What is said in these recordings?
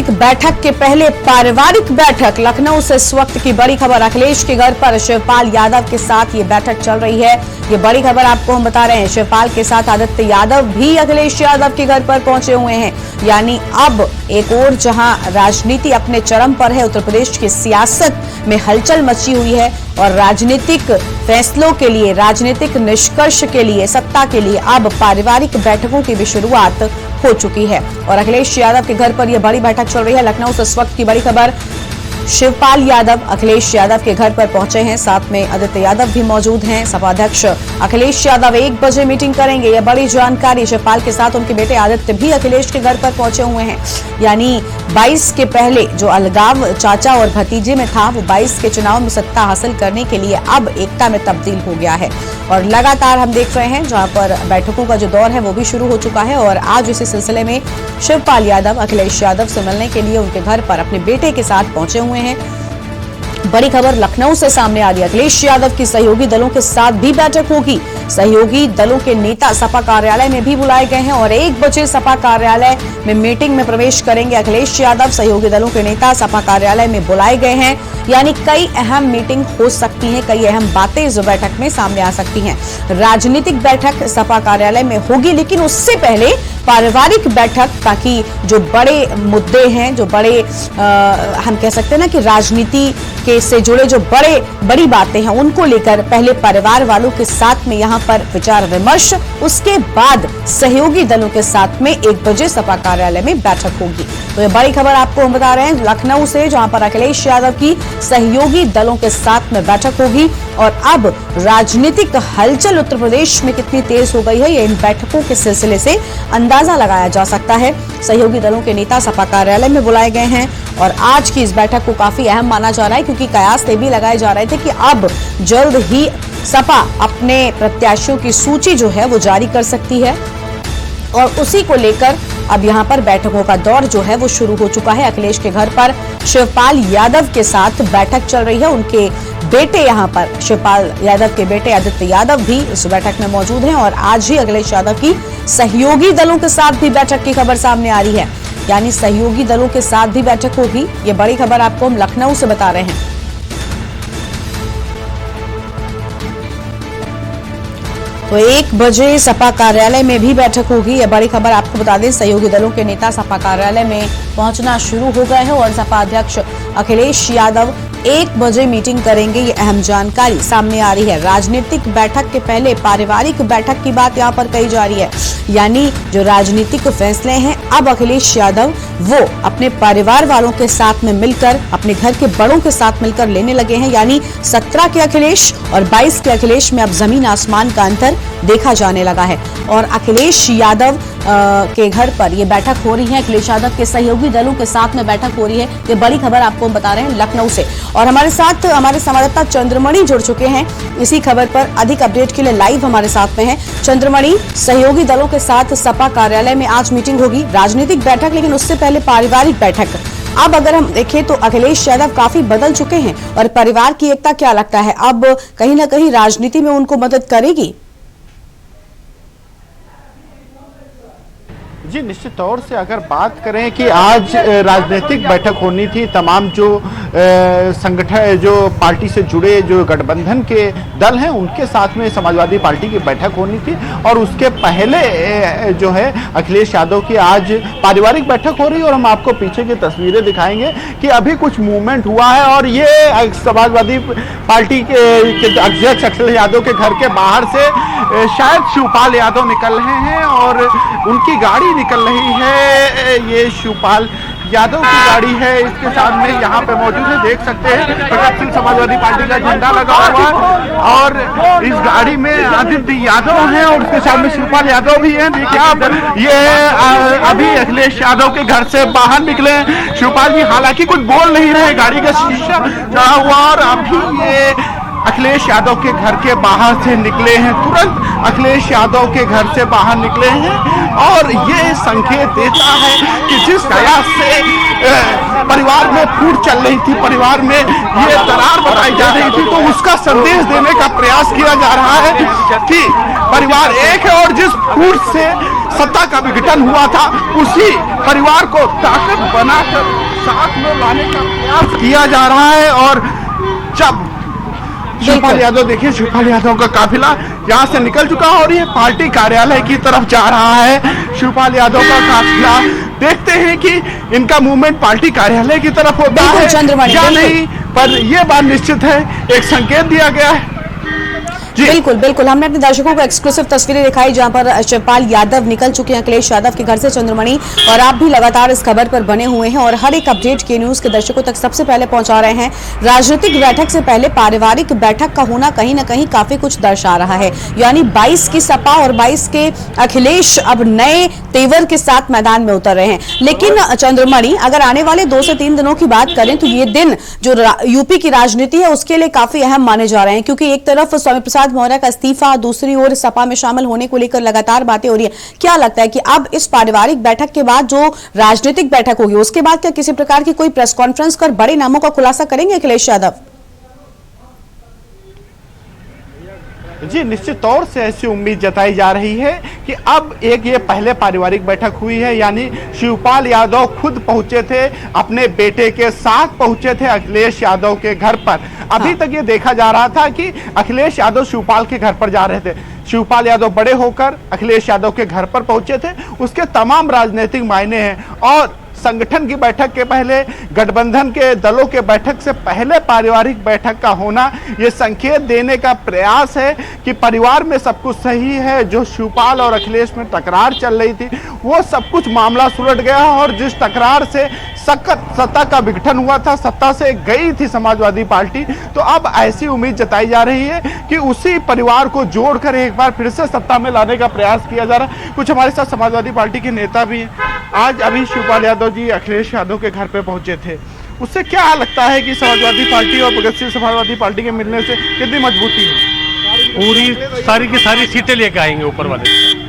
राजनीतिक बैठक के पहले पारिवारिक बैठक। लखनऊ से इस वक्त की बड़ी खबर, अखिलेश के घर पर शिवपाल यादव के साथ ये बैठक चल रही है। ये बड़ी खबर आपको हम बता रहे हैं। शिवपाल के साथ आदित्य यादव भी अखिलेश यादव के घर पर पहुंचे हुए हैं। यानी अब एक और जहां राजनीति अपने चरम पर है, उत्तर प्रदेश की सियासत में हलचल मची हुई है और राजनीतिक फैसलों के लिए, राजनीतिक निष्कर्ष के लिए, सत्ता के लिए अब पारिवारिक बैठकों की भी शुरुआत हो चुकी है। और अखिलेश यादव के घर पर यह बड़ी बैठक चल रही है। लखनऊ से इस वक्त की बड़ी खबर, शिवपाल यादव अखिलेश यादव के घर पर पहुंचे हैं। साथ में आदित्य यादव भी मौजूद हैं। सपा अध्यक्ष अखिलेश यादव 1 बजे मीटिंग करेंगे, यह बड़ी जानकारी। शिवपाल के साथ उनके बेटे आदित्य भी अखिलेश के घर पर पहुंचे हुए हैं। यानी 22 के पहले जो अलगाव चाचा और भतीजे में था, वो 22 के चुनाव में सत्ता हासिल करने के लिए अब एकता में तब्दील हो गया है। और लगातार हम देख रहे हैं जहां पर बैठकों का जो दौर है वो भी शुरू हो चुका है। और आज इसी सिलसिले में शिवपाल यादव अखिलेश यादव से मिलने के लिए उनके घर पर अपने बेटे के साथ पहुंचे हुए हैं। बड़ी खबर लखनऊ से सामने आ रही है। अखिलेश यादव की सहयोगी दलों के साथ भी बैठक होगी। सहयोगी दलों के नेता सपा कार्यालय में भी बुलाए गए हैं और 1 बजे सपा कार्यालय में मीटिंग में प्रवेश करेंगे अखिलेश यादव। सहयोगी दलों के नेता सपा कार्यालय में बुलाए गए हैं। यानी कई अहम मीटिंग हो सकती हैं, कई अहम बातें इस बैठक में सामने आ सकती हैं। राजनीतिक बैठक सपा कार्यालय में होगी, लेकिन उससे पहले पारिवारिक बैठक, ताकि जो बड़े मुद्दे हैं, जो बड़े हम कह सकते हैं ना कि राजनीति के से जुड़े जो बड़ी बातें हैं, उनको लेकर पहले परिवार वालों के साथ में यहाँ पर विचार विमर्श, उसके बाद सहयोगी दलों के साथ में 1 बजे सपा कार्यालय में बैठक होगी। तो ये बड़ी खबर आपको हम बता रहे हैं लखनऊ से, जहां पर अखिलेश यादव की सहयोगी दलों के साथ में बैठक होगी। और अब राजनीतिक हलचल उत्तर प्रदेश में कितनी तेज हो गई है, ये इन बैठकों के सिलसिले से अंदाजा लगाया जा सकता है। सहयोगी दलों के नेता सपा कार्यालय में बुलाए गए हैं और आज की इस बैठक को काफी अहम माना जा रहा है, क्योंकि कयास ये भी लगाए जा रहे थे कि अब जल्द ही सपा अपने प्रत्याशियों की सूची जो है वो जारी कर सकती है। और उसी को लेकर अब यहाँ पर बैठकों का दौर जो है वो शुरू हो चुका है। अखिलेश के घर पर शिवपाल यादव के साथ बैठक चल रही है। उनके बेटे यहाँ पर शिवपाल यादव के बेटे आदित्य यादव भी इस बैठक में मौजूद हैं और आज ही अखिलेश यादव की सहयोगी दलों के साथ भी बैठक की खबर सामने आ रही है। यानी सहयोगी दलों के साथ भी बैठक होगी। ये बड़ी खबर आपको हम लखनऊ से बता रहे हैं। तो 1 बजे सपा कार्यालय में भी बैठक होगी। यह बड़ी खबर आपको बता दें, सहयोगी दलों के नेता सपा कार्यालय में पहुंचना शुरू हो गए हैं और सपा अध्यक्ष अखिलेश यादव 1 बजे मीटिंग करेंगे। ये अहम जानकारी सामने आ रही है। राजनीतिक बैठक के पहले पारिवारिक बैठक की बात यहाँ पर कही जा रही है। यानी जो राजनीतिक फैसले हैं, अब अखिलेश यादव वो अपने परिवार वालों के साथ में मिलकर, अपने घर के बड़ों के साथ मिलकर लेने लगे हैं। यानी 17 के अखिलेश और 22 के अखिलेश में अब जमीन आसमान का अंतर देखा जाने लगा है। और अखिलेश यादव के घर पर यह बैठक हो रही है। अखिलेश यादव के सहयोगी दलों के साथ में बैठक हो रही है। ये बड़ी खबर आपको बता रहे हैं लखनऊ से। और हमारे साथ हमारे संवाददाता चंद्रमणि जुड़ चुके हैं इसी खबर पर अधिक अपडेट के लिए। लाइव हमारे साथ में है चंद्रमणि। सहयोगी दलों के साथ सपा कार्यालय में आज मीटिंग होगी, राजनीतिक बैठक, लेकिन उससे पहले पारिवारिक बैठक। अब अगर हम देखें तो अखिलेश यादव काफी बदल चुके हैं और परिवार की एकता क्या लगता है अब कहीं ना कहीं राजनीति में उनको मदद करेगी? जी, निश्चित तौर से अगर बात करें कि आज राजनीतिक बैठक होनी थी, तमाम जो संगठन, जो पार्टी से जुड़े जो गठबंधन के दल हैं, उनके साथ में समाजवादी पार्टी की बैठक होनी थी। और उसके पहले जो है अखिलेश यादव की आज पारिवारिक बैठक हो रही है। और हम आपको पीछे की तस्वीरें दिखाएंगे कि अभी कुछ मूवमेंट हुआ है और ये समाजवादी पार्टी के अध्यक्ष अखिलेश यादव के घर के बाहर से शायद शिवपाल यादव निकल रहे हैं और उनकी गाड़ी निकल रही है। ये शिवपाल यादव की गाड़ी है, इसके साथ में यहाँ पे मौजूद है, देख सकते हैं प्रगतिशील समाजवादी पार्टी का झंडा लगा हुआ है। और इस गाड़ी में आदित्य यादव हैं और उसके साथ में शिवपाल यादव भी हैं। देखिए आप, ये अभी अखिलेश यादव के घर से बाहर निकले हैं शिवपाल जी, हालांकि कुछ बोल नहीं रहे, गाड़ी का शीशा चढ़ा हुआ। और अभी ये अखिलेश यादव के घर के बाहर से निकले हैं, तुरंत अखिलेश यादव के घर से बाहर निकले हैं। और ये संकेत देता है कि जिस प्रयास से परिवार में फूट चल रही थी, परिवार में ये दरार बताई जा रही थी, तो उसका संदेश देने का प्रयास किया जा रहा है कि परिवार एक है और जिस फूट से सत्ता का विघटन हुआ था उसी परिवार को ताकत बनाकर साथ में लाने का प्रयास किया जा रहा है। और जब शिवपाल यादव, देखिए शिवपाल यादव का काफिला यहाँ से निकल चुका है और ये पार्टी कार्यालय की तरफ जा रहा है। शिवपाल यादव का काफिला, देखते हैं कि इनका मूवमेंट पार्टी कार्यालय की तरफ होता है या नहीं, पर यह बात निश्चित है, एक संकेत दिया गया है। बिल्कुल बिल्कुल, हमने अपने दर्शकों को एक्सक्लूसिव तस्वीरें दिखाई जहां पर शिवपाल यादव निकल चुके हैं अखिलेश यादव के घर से चंद्रमणि, और आप भी लगातार इस खबर पर बने हुए हैं और हर एक अपडेट के न्यूज के दर्शकों तक सबसे पहले पहुंचा रहे हैं। राजनीतिक बैठक से पहले पारिवारिक बैठक का होना कहीं न कहीं काफी कुछ दर्शा रहा है, यानी 22 की सपा और 22 के अखिलेश अब नए तेवर के साथ मैदान में उतर रहे हैं। लेकिन चंद्रमणि, अगर आने वाले 2 से 3 दिनों की बात करें तो ये दिन जो यूपी की राजनीति है उसके लिए काफी अहम माने जा रहे हैं, क्योंकि एक तरफ स्वामी प्रसाद मौर्य का इस्तीफा, दूसरी ओर सपा में शामिल होने को लेकर लगातार बातें हो रही है। क्या लगता है कि अब इस पारिवारिक बैठक के बाद जो राजनीतिक बैठक होगी उसके बाद क्या किसी प्रकार की कोई प्रेस कॉन्फ्रेंस कर बड़े नामों का खुलासा करेंगे अखिलेश यादव? जी, निश्चित तौर से ऐसी उम्मीद जताई जा रही है कि अब एक ये पहले पारिवारिक बैठक हुई है, यानी शिवपाल यादव खुद पहुंचे थे, अपने बेटे के साथ पहुंचे थे अखिलेश यादव के घर पर। अभी तक ये देखा जा रहा था कि अखिलेश यादव शिवपाल के घर पर जा रहे थे। शिवपाल यादव बड़े होकर अखिलेश यादव के घर पर पहुंचे थे, उसके तमाम राजनीतिक मायने हैं। और संगठन की बैठक के पहले, गठबंधन के दलों के बैठक से पहले पारिवारिक बैठक का होना ये संकेत देने का प्रयास है कि परिवार में सब कुछ सही है। जो शिवपाल और अखिलेश में तकरार चल रही थी वो सब कुछ मामला सुलझ गया, और जिस तकरार से सत्ता का विघटन हुआ था, सत्ता से गई थी समाजवादी पार्टी, तो अब ऐसी उम्मीद जताई जा रही है कि उसी परिवार को जोड़कर एक बार फिर से सत्ता में लाने का प्रयास किया जा रहा है। कुछ हमारे साथ समाजवादी पार्टी के नेता भी हैं। आज अभी शिवपाल यादव जी अखिलेश यादव के घर पे पहुंचे थे, उससे क्या लगता है कि समाजवादी पार्टी और प्रगतिशील समाजवादी पार्टी के मिलने से कितनी मजबूती है? पूरी सारी की सारी सीटें लेके आएंगे ऊपर वाले।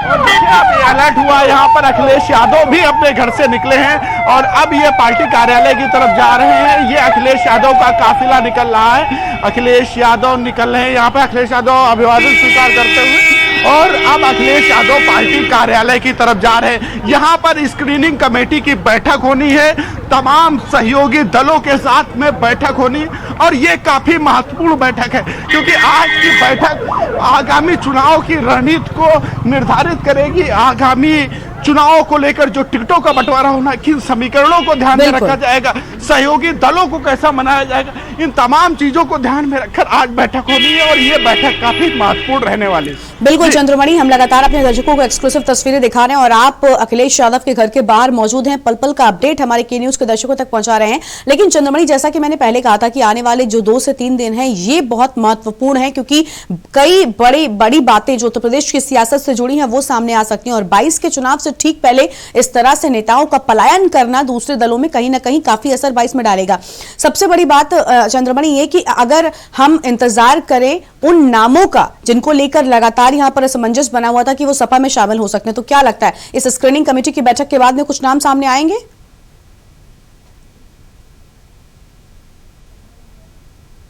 और देखिए अब अलर्ट हुआ, यहाँ पर अखिलेश यादव भी अपने घर से निकले हैं और अब ये पार्टी कार्यालय की तरफ जा रहे हैं। ये अखिलेश यादव का काफिला निकल रहा है, अखिलेश यादव निकल रहे हैं। यहाँ पे अखिलेश यादव अभिवादन स्वीकार करते हुए, और अब अखिलेश यादव पार्टी कार्यालय की तरफ जा रहे हैं। यहाँ पर स्क्रीनिंग कमेटी की बैठक होनी है, तमाम सहयोगी दलों के साथ में बैठक होनी, और ये काफी महत्वपूर्ण बैठक है क्योंकि आज की बैठक आगामी चुनाव की रणनीति को निर्धारित करेगी। आगामी चुनावों को लेकर जो टिकटों का बंटवारा होना, किन समीकरणों को ध्यान में रखा जाएगा, सहयोगी दलों को कैसा मनाया जाएगा, इन तमाम चीजों को ध्यान में रखकर आज बैठक होनी है और ये बैठक काफी महत्वपूर्ण रहने वाली है। बिल्कुल चंद्रमणि, हम लगातार अपने दर्शकों को एक्सक्लूसिव तस्वीरें दिखा रहे हैं और आप अखिलेश यादव के घर के बाहर मौजूद हैं, पल पल का अपडेट हमारे के न्यूज के दर्शकों तक पहुंचा रहे हैं। लेकिन चंद्रमणि, जैसा कि मैंने पहले कहा था कि आने वाले जो 2 से 3 दिन हैं ये बहुत महत्वपूर्ण है, क्योंकि कई बड़ी बातें जो उत्तर प्रदेश की सियासत से जुड़ी हैं वो सामने आ सकती हैं, और 22 के चुनाव से ठीक पहले इस तरह से नेताओं का पलायन करना दूसरे दलों में कहीं ना कहीं काफी असर 22 में डालेगा। सबसे बड़ी बात चंद्रमणि ये कि अगर हम इंतजार करें उन नामों का जिनको लेकर लगातार यहां पर असमंजस बना हुआ था कि वो सपा में शामिल हो सकते हैं, तो क्या लगता है इस स्क्रीनिंग कमेटी की बैठक के बाद में कुछ नाम सामने आएंगे?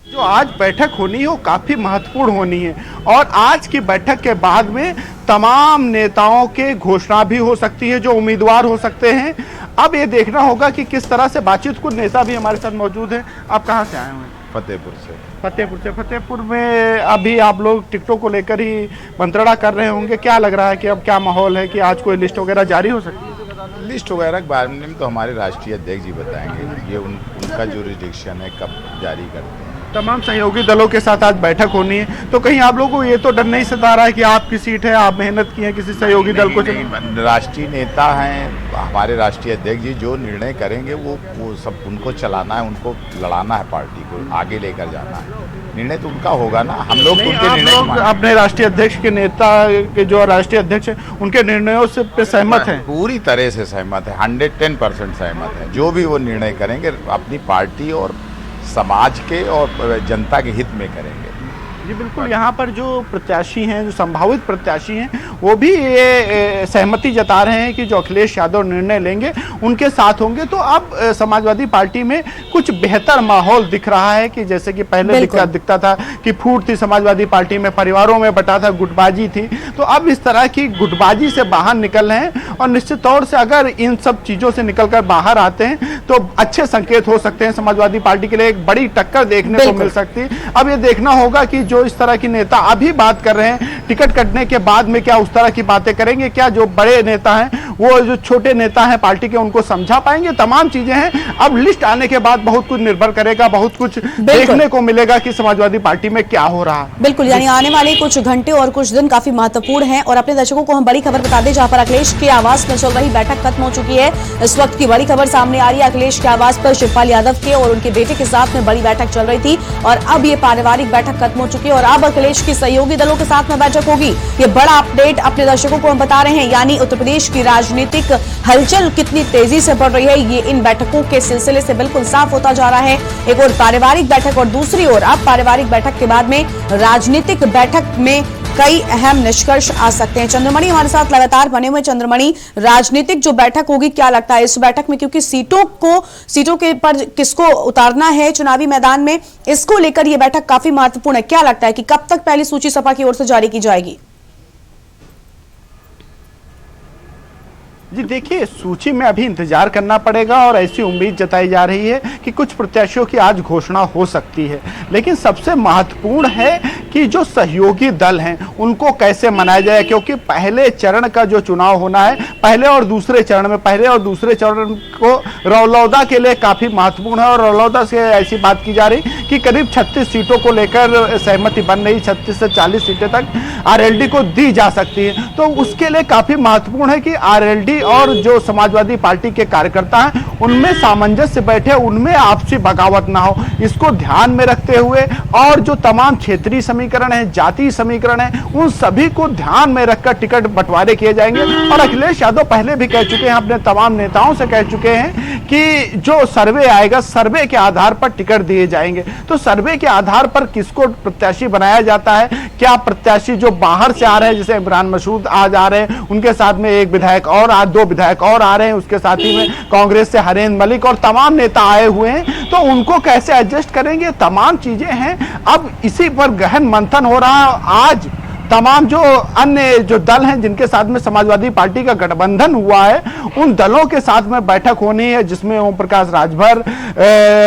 जो आज बैठक होनी है वो काफी महत्वपूर्ण होनी है, और आज की बैठक के बाद में तमाम नेताओं के घोषणा भी हो सकती है, जो उम्मीदवार हो सकते हैं। अब ये देखना होगा कि किस तरह से बातचीत। कुछ नेता भी हमारे साथ मौजूद हैं। आप कहाँ से आए हुए हैं? फतेहपुर से। फतेहपुर में अभी आप लोग टिकटों को लेकर ही मंत्रणा कर रहे होंगे, क्या लग रहा है कि अब क्या माहौल है कि आज कोई लिस्ट वगैरह जारी हो सकती है? लिस्ट वगैरह के बारे में तो हमारे राष्ट्रीय अध्यक्ष जी बताएंगे, ये उनका जुरिडिक्शन है कब जारी करते हैं। तमाम सहयोगी दलों के साथ आज बैठक होनी है, तो कहीं आप लोगों को ये तो डर नहीं सता रहा है कि आपकी सीट है, आप मेहनत की है, किसी सहयोगी दल को? राष्ट्रीय नेता हैं हमारे राष्ट्रीय अध्यक्ष जी, जो निर्णय करेंगे वो सब उनको चलाना है, उनको लड़ाना है, पार्टी को आगे लेकर जाना है। निर्णय तो उनका होगा ना, हम लोग तो उनके निर्णय अपने राष्ट्रीय अध्यक्ष के नेता के जो राष्ट्रीय अध्यक्ष हैं उनके निर्णयों से पे सहमत हैं? पूरी तरह से सहमत है, 110% सहमत है। जो भी वो निर्णय करेंगे अपनी पार्टी और समाज के और जनता के हित में करेंगे। जी बिल्कुल, यहाँ पर जो प्रत्याशी हैं, जो संभावित प्रत्याशी हैं, वो भी ये सहमति जता रहे हैं कि जो अखिलेश यादव निर्णय लेंगे उनके साथ होंगे। तो अब समाजवादी पार्टी में कुछ बेहतर माहौल दिख रहा है कि जैसे कि पहले दिखता था कि फूट थी समाजवादी पार्टी में, परिवारों में बटा था, गुटबाजी थी। तो अब इस तरह की गुटबाजी से बाहर निकल रहे हैं और निश्चित तौर से अगर इन सब चीजों से निकलकर बाहर आते हैं तो अच्छे संकेत हो सकते हैं। समाजवादी पार्टी के लिए एक बड़ी टक्कर देखने को मिल सकती है। अब ये देखना होगा कि जो इस तरह की नेता अभी बात कर रहे हैं, टिकट कटने के बाद में क्या उस तरह की बातें करेंगे, क्या जो बड़े नेता हैं वो जो छोटे नेता हैं पार्टी के उनको समझा पाएंगे, तमाम चीजें हैं। अब लिस्ट आने के बाद बहुत कुछ निर्भर करेगा, बहुत कुछ देखने को मिलेगा कि समाजवादी पार्टी में क्या हो रहा है। बिल्कुल, यानी आने वाले कुछ घंटे और कुछ दिन काफी महत्वपूर्ण हैं। और अपने दर्शकों को हम बड़ी खबर बता दें, जहां पर अखिलेश के आवास में चल रही बैठक खत्म हो चुकी है। इस वक्त की बड़ी खबर सामने आ रही है, अखिलेश के आवास पर शिवपाल यादव के और उनके बेटे के साथ में बड़ी बैठक चल रही थी और अब ये पारिवारिक बैठक खत्म हो चुकी है और अब अखिलेश की सहयोगी दलों के साथ में बैठक होगी। ये बड़ा अपडेट अपने दर्शकों को हम बता रहे हैं, यानी उत्तर प्रदेश की राजनीतिक हलचल कितनी तेजी से बढ़ रही है, ये इन बैठकों के सिलसिले से बिल्कुल साफ होता जा रहा है। एक और पारिवारिक बैठक और दूसरी ओर अब पारिवारिक बैठक के बाद में राजनीतिक बैठक में कई अहम निष्कर्ष आ सकते हैं। चंद्रमणि हमारे साथ लगातार बने हुए। चंद्रमणि, राजनीतिक जो बैठक होगी, क्या लगता है इस बैठक में, क्योंकि सीटों के पर किसको उतारना है चुनावी मैदान में, इसको लेकर यह बैठक काफी महत्वपूर्ण है। क्या लगता है कि कब तक पहली सूची सपा की ओर से जारी की जाएगी? जी देखिए, सूची में अभी इंतजार करना पड़ेगा और ऐसी उम्मीद जताई जा रही है कि कुछ प्रत्याशियों की आज घोषणा हो सकती है। लेकिन सबसे महत्वपूर्ण है कि जो सहयोगी दल हैं उनको कैसे मनाया जाए, क्योंकि पहले चरण का जो चुनाव होना है, पहले और दूसरे चरण को रौलौदा के लिए काफी महत्वपूर्ण है। और रौलौदा से ऐसी बात की जा रही कि करीब 36 सीटों को लेकर सहमति बन रही, 36 से 40 सीटें तक आरएलडी को दी जा सकती है। तो उसके लिए काफी महत्वपूर्ण है कि आरएलडी और जो समाजवादी पार्टी के कार्यकर्ता हैं उनमें सामंजस्य बैठे, उनमें आपसी बगावत ना हो। इसको ध्यान में रखते हुए और जो तमाम क्षेत्रीय समीकरण है, जातीय समीकरण है, उन सभी को ध्यान में रखकर टिकट बंटवारे किए जाएंगे। और अखिलेश यादव पहले भी कह चुके हैं, अपने तमाम नेताओं से कह चुके हैं कि जो सर्वे आएगा, सर्वे के आधार पर टिकट दिए जाएंगे। तो सर्वे के आधार पर किसको प्रत्याशी बनाया जाता है, क्या प्रत्याशी जो बाहर से आ रहे हैं, जैसे इमरान मसूद आज आ रहे हैं, उनके साथ में एक विधायक और, आज 2 विधायक और आ रहे हैं, उसके साथ ही में कांग्रेस से हरेंद्र मलिक और तमाम नेता आए हुए हैं, तो उनको कैसे एडजस्ट करेंगे, तमाम चीजें हैं। अब इसी पर गहन मंथन हो रहा है। आज तमाम जो अन्य जो दल हैं जिनके साथ में समाजवादी पार्टी का गठबंधन हुआ है, उन दलों के साथ में बैठक होनी है, जिसमें ओम प्रकाश राजभर,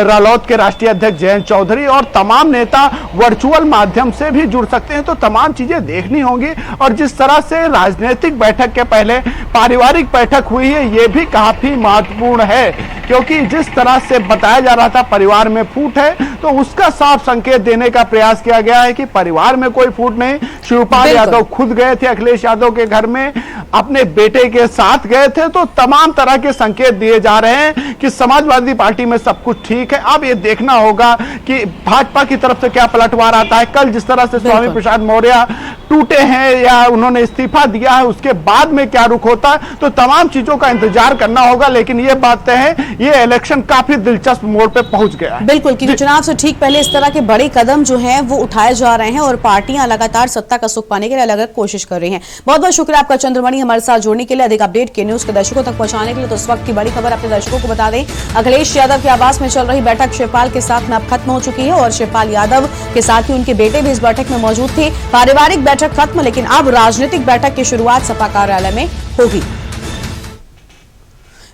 रालोद के राष्ट्रीय अध्यक्ष जयंत चौधरी और तमाम नेता वर्चुअल माध्यम से भी जुड़ सकते हैं। तो तमाम चीजें देखनी होंगी। और जिस तरह से राजनीतिक बैठक के पहले पारिवारिक बैठक हुई है, ये भी काफी महत्वपूर्ण है, क्योंकि जिस तरह से बताया जा रहा था परिवार में फूट है, तो उसका साफ संकेत देने का प्रयास किया गया है कि परिवार में कोई फूट नहीं। शिवपाल यादव खुद गए थे अखिलेश यादव के घर में, अपने बेटे के साथ गए थे। तो तमाम तरह के संकेत दिए जा रहे हैं कि समाजवादी पार्टी में सब कुछ ठीक है। अब ये देखना होगा कि भाजपा की तरफ से क्या पलटवार आता है। कल जिस तरह से स्वामी प्रसाद मौर्य टूटे हैं या उन्होंने इस्तीफा दिया है, उसके बाद में क्या रुख होता है, तो तमाम चीजों का इंतजार करना होगा। लेकिन ये बात है, ये इलेक्शन काफी दिलचस्प मोड़ पे पहुंच गया है। बिल्कुल, क्योंकि चुनाव से ठीक पहले इस तरह के बड़े कदम जो हैं वो उठाए जा रहे हैं और पार्टियां लगातार सत्ता का सुख पाने के लिए अलग अलग कोशिश कर रही हैं। बहुत बहुत शुक्रिया आपका चंद्रमणि, हमारे साथ जुड़ने के लिए, अधिक अपडेट के न्यूज के दर्शकों तक पहुंचाने के लिए। तो इस वक्त की बड़ी खबर अपने दर्शकों को बता दें, अखिलेश यादव के आवास में चल रही बैठक शिवपाल के साथ में अब खत्म हो चुकी है और शिवपाल यादव के साथ ही उनके बेटे भी इस बैठक में मौजूद थे। पारिवारिक बैठक खत्म, लेकिन अब राजनीतिक बैठक की शुरुआत सपा कार्यालय में होगी।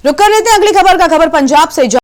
रुक कर लेते हैं अगली खबर का। खबर पंजाब से।